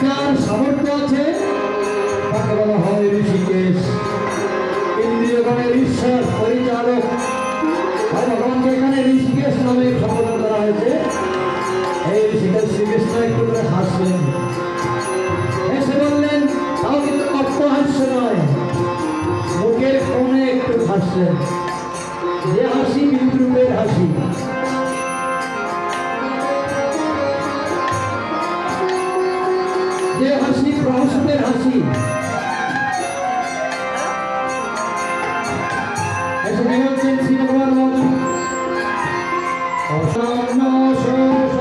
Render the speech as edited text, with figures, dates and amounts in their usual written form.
যার সামর্থ্য আছে তাকে বলা হয় ঋষিকেশ। ইন্দ্রিয়গণের ঈশ্বর পরিচালক আর ভগবানকে এখানে ঋষিকেশ নামে সম্বোধন করা হয়েছে। এই ঋষিকেশ শ্রীকৃষ্ণ একটু করে হাসলেন, হেসে বললেন, তাও কিন্তু অপহাস্য নয়, মুখের কোণে একটু হাসলেন, যে হাসি বিদ্রুপের হাসি। যে হাসি প্রহসনের হাসি। এসে বলছেন শ্রী ভগবান বলেন, অসাম্য সহস্র